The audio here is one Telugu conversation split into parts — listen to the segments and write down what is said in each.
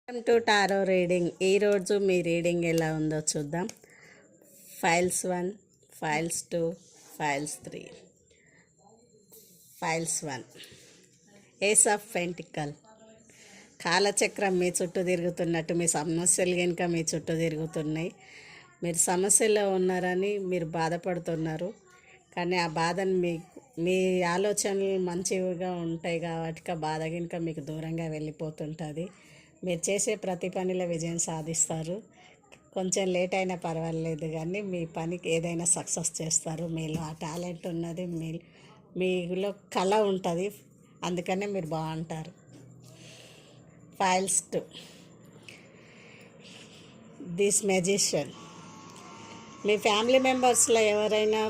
Welcome to tarot reading. ఈరోజు మీ రీడింగ్ ఎలా ఉందో చూద్దాం. Piles 1, piles 2, piles 3. Piles 1, ace of pentacle. కాలచక్రం మీ చుట్టూ తిరుగుతున్నట్టు మీ సమస్యలు కనుక మీ చుట్టూ తిరుగుతున్నాయి. మీరు సమస్యలో ఉన్నారని మీరు బాధపడుతున్నారు, కానీ ఆ బాధను మీ ఆలోచనలు మంచిగా ఉంటాయి కాబట్టి బాధ కనుక మీకు దూరంగా వెళ్ళిపోతుంటుంది. మీరు చేసే ప్రతి పనిలో విజయం సాధిస్తారు. కొంచెం లేట్ అయినా పర్వాలేదు, కానీ మీ పనికి ఏదైనా సక్సెస్ చేస్తారు. మీలో ఆ టాలెంట్ ఉన్నది, మీలో కళ ఉంటుంది, అందుకనే మీరు బాగుంటారు. Piles 2, this magician. మీ ఫ్యామిలీ మెంబర్స్లో ఎవరైనా,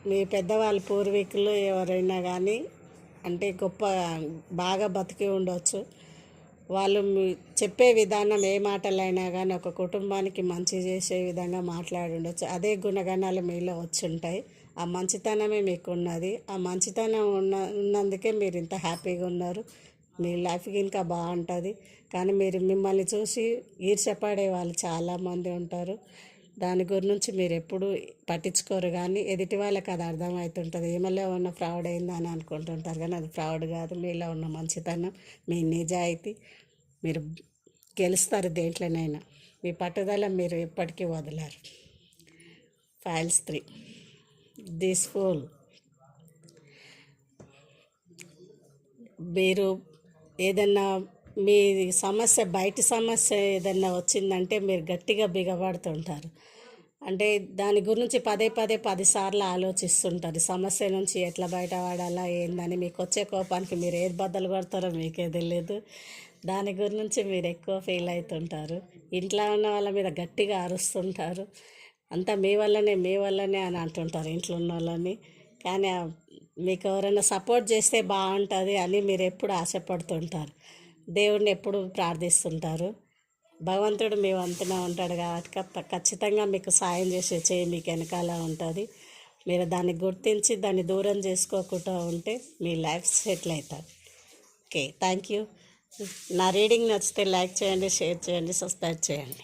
మీ పెద్దవాళ్ళు పూర్వీకులు ఎవరైనా కానీ అంటే బాగా బతికి ఉండవచ్చు. వాళ్ళు చెప్పే విధానం ఏ మాటలైనా కానీ ఒక కుటుంబానికి మంచి చేసే విధంగా మాట్లాడి ఉండొచ్చు. అదే గుణగణాలు మీలో వచ్చి ఉంటాయి. ఆ మంచితనమే మీకు ఉన్నది. ఆ మంచితనం ఉన్నందుకే మీరు ఇంత హ్యాపీగా ఉన్నారు. మీ లైఫ్ ఇంకా బాగుంటుంది. కానీ మిమ్మల్ని చూసి ఈర్ష్యపడే వాళ్ళు చాలామంది ఉంటారు. దాని గురించి మీరు ఎప్పుడు పట్టించుకోరు, కానీ ఎదుటి వాళ్ళకి అది అర్థమవుతుంటుంది. ఏమలో ఉన్న ఫ్రాడ్ అయిందని అనుకుంటుంటారు, కానీ అది ఫ్రాడ్ కాదు. మీలో ఉన్న మంచితనం, మీ నిజాయితీ, మీరు గెలుస్తారు దేంట్లోనైనా. మీ పట్టుదల మీరు ఎప్పటికీ వదలరు. Files 3, this fool. మీరు ఏదన్నా మీ సమస్య, బయట సమస్య ఏదన్నా వచ్చిందంటే మీరు గట్టిగా బిగపడుతుంటారు. అంటే దాని గురించి పదే 10 సార్లు ఆలోచిస్తుంటారు. సమస్య నుంచి ఎట్లా బయటపడాలా ఏందని. మీకు వచ్చే కోపానికి మీరు ఏది బద్దలు కొడతారో మీకే తెలియదు. దాని గురించి మీరు ఎక్కువ ఫీల్ అవుతుంటారు. ఇంట్లో ఉన్న వాళ్ళ మీద గట్టిగా అరుస్తుంటారు. అంతా మీ వల్లనే అని అంటుంటారు ఇంట్లో ఉన్న వాళ్ళని. కానీ మీకు ఎవరైనా సపోర్ట్ చేస్తే బాగుంటుంది అని మీరు ఎప్పుడు ఆశపడుతుంటారు. దేవుడిని ఎప్పుడు ప్రార్థిస్తుంటారు. భగవంతుడు మీ వంతున ఉంటాడు కాబట్టి ఖచ్చితంగా మీకు సాయం చేసే చేయి మీకు వెనకాల ఉంటుంది. మీరు దాన్ని గుర్తించి దాన్ని దూరం చేసుకోకుండా ఉంటే మీ లైఫ్ సెటిల్ అవుతుంది. Okay, thank you. నా రీడింగ్ నచ్చితే లైక్ చేయండి, షేర్ చేయండి, సబ్స్క్రైబ్ చేయండి.